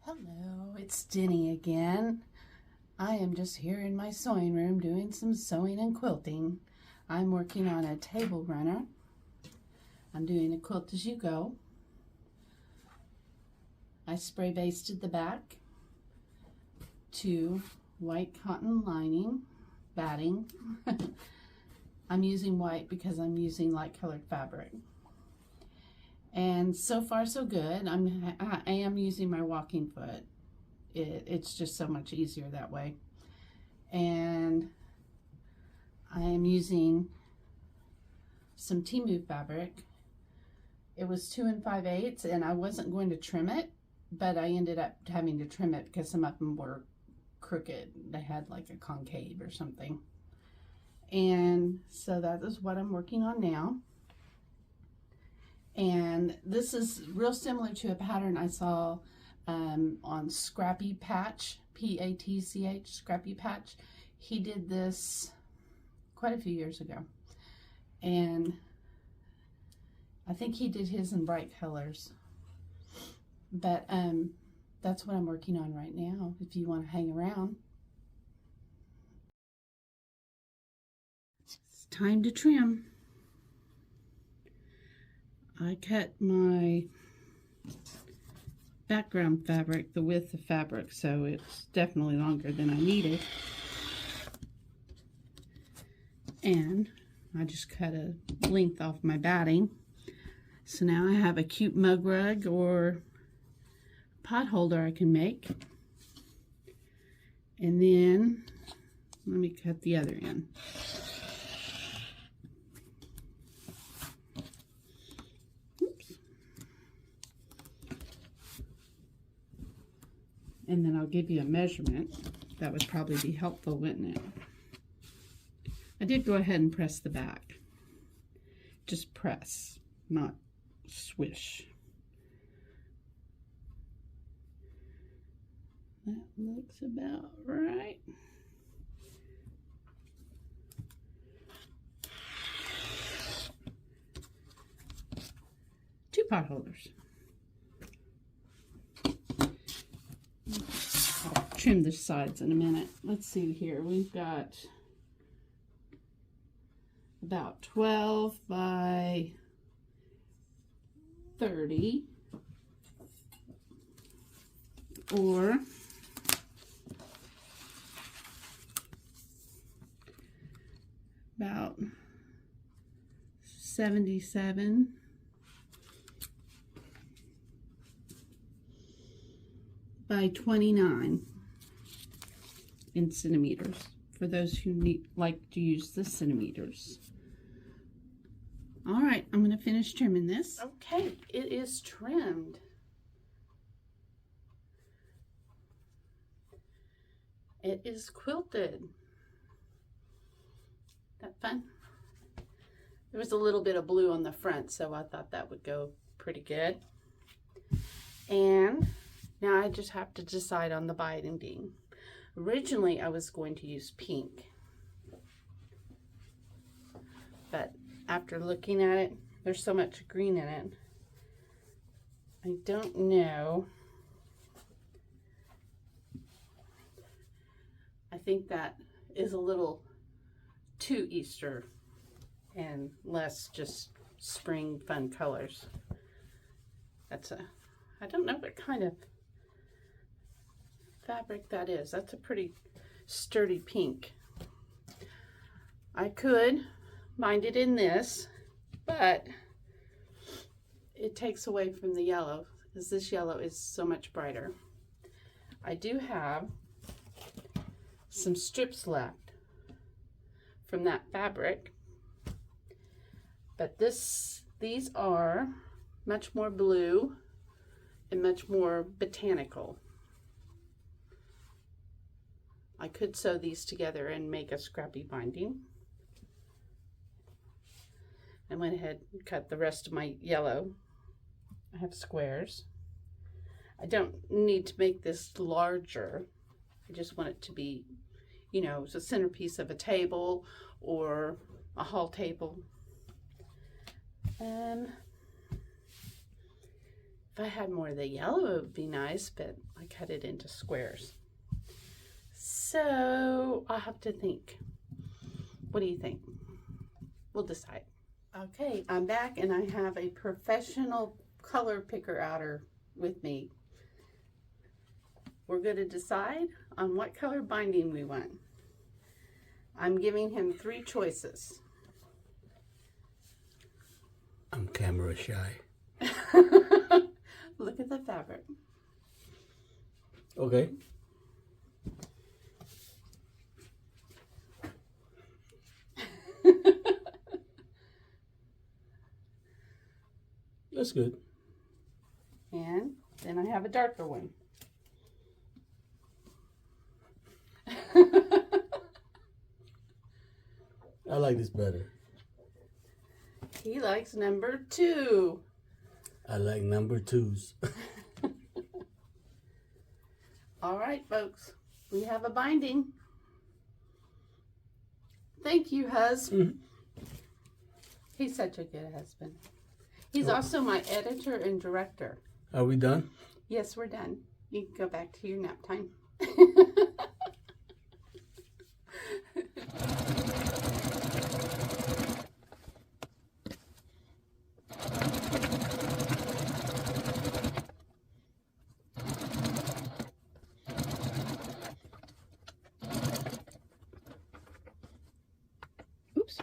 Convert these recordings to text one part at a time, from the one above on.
Hello, it's Denny again. I am just here in my sewing room doing some sewing and quilting. I'm working on a table runner. I'm doing a quilt as you go. I spray basted the back to white cotton lining, batting. I'm using white because I'm using light colored fabric. And so far so good. I am using my walking foot. It's just so much easier that way. And I am using some Temu fabric. It was 2 5/8 and I wasn't going to trim it, but I ended up having to trim it because some of them were crooked. They had like a concave or something. And so that is what I'm working on now. And this is real similar to a pattern I saw on Scrappy Patch, P-A-T-C-H, Scrappy Patch. He did this quite a few years ago. And I think he did his in bright colors. But that's what I'm working on right now, if you want to hang around. It's time to trim. I cut my background fabric, the width of fabric, so it's definitely longer than I needed. And I just cut a length off my batting. So now I have a cute mug rug or pot holder I can make. And then let me cut the other end. And then I'll give you a measurement. That would probably be helpful, wouldn't it? I did go ahead and press the back. Just press, not swish. That looks about right. Two pot holders. I'll trim the sides in a minute. Let's see here. We've got about 12 by 30 or about 77 by 29 in centimeters, for those who like to use the centimeters. All right, I'm going to finish trimming this. Okay, it is trimmed. It is quilted. That fun? There was a little bit of blue on the front, so I thought that would go pretty good. And now I just have to decide on the binding. Originally, I was going to use pink, but after looking at it, there's so much green in it. I don't know. I think that is a little too Easter and less just spring fun colors. That's I don't know what kind of fabric that is. That's a pretty sturdy pink. I could bind it in this, but it takes away from the yellow because this yellow is so much brighter. I do have some strips left from that fabric, but these are much more blue and much more botanical. I could sew these together and make a scrappy binding. I went ahead and cut the rest of my yellow. I have squares. I don't need to make this larger. I just want it to be, you know, the centerpiece of a table or a hall table. If I had more of the yellow, it would be nice, but I cut it into squares. So I'll have to think. What do you think? We'll decide. Okay, I'm back and I have a professional color picker outer with me. We're going to decide on what color binding we want. I'm giving him 3 choices. I'm camera shy. Look at the fabric. Okay. That's good. And then I have a darker one. I like this better. He likes number 2. I like number 2s. All right, folks. We have a binding. Thank you, husband. He's such a good husband. He's also my editor and director. Are we done? Yes, we're done. You can go back to your nap time. Oops.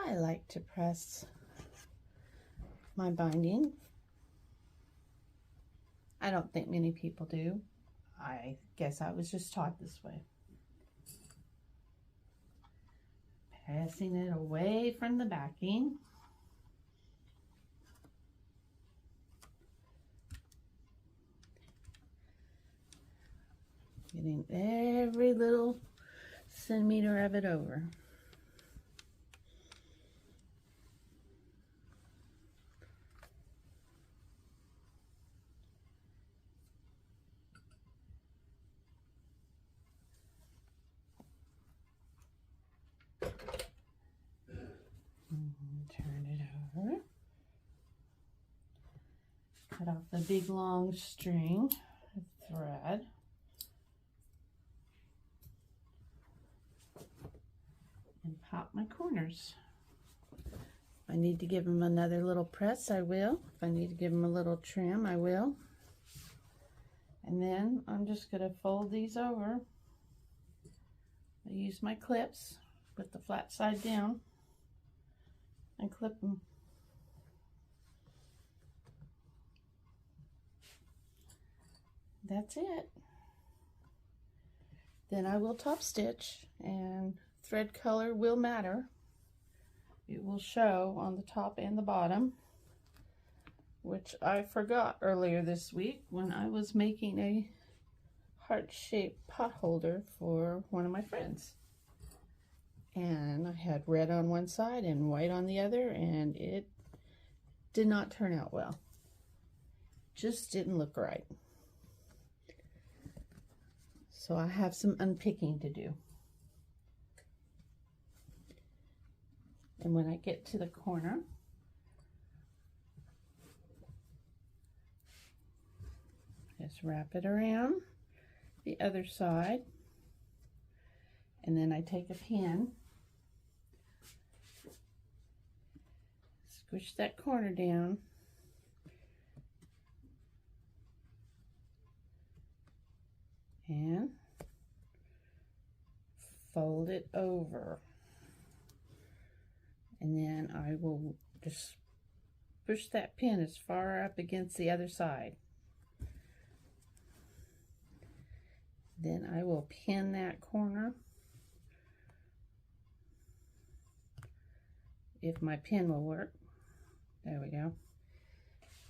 I like to press my binding. I don't think many people do. I guess I was just taught this way. Pressing it away from the backing. Getting every little centimeter of it over. Turn it over. Cut off the big long string of thread. And pop my corners. If I need to give them another little press, I will. If I need to give them a little trim, I will. And then I'm just going to fold these over. I use my clips, put the flat side down, and clip them. That's it. Then I will top stitch, and thread color will matter. It will show on the top and the bottom, which I forgot earlier this week when I was making a heart-shaped pot holder for one of my friends. And I had red on one side and white on the other, and it did not turn out well. Just didn't look right. So I have some unpicking to do. And when I get to the corner, just wrap it around the other side, and then I take a pin, squish that corner down, and fold it over. And then I will just push that pin as far up against the other side. Then I will pin that corner. If my pin will work. There we go.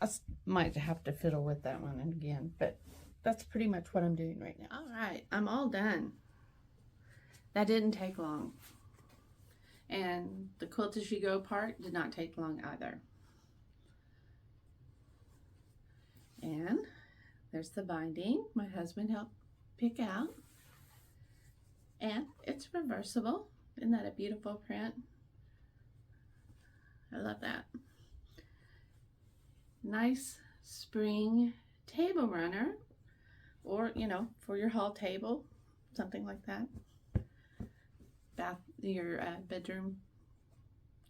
I might have to fiddle with that one again, but that's pretty much what I'm doing right now. All right, I'm all done. That didn't take long. And the Quilt As You Go part did not take long either. And there's the binding my husband helped pick out. And it's reversible. Isn't that a beautiful print? I love that. Nice spring table runner, or for your hall table, something like that. Your bedroom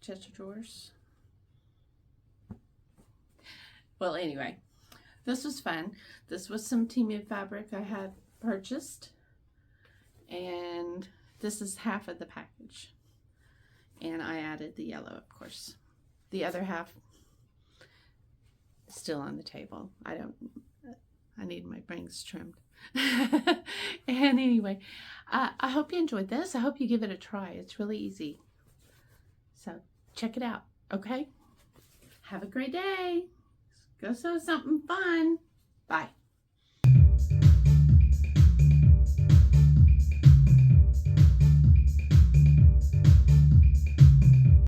chest of drawers. Well, anyway, this was fun. This was some Temu fabric I had purchased, and this is half of the package. And I added the yellow, of course. The other half is still on the table. I need my bangs trimmed. And anyway, I hope you enjoyed this. I hope you give it a try. It's really easy. So check it out, okay? Have a great day. Go sew something fun. Bye.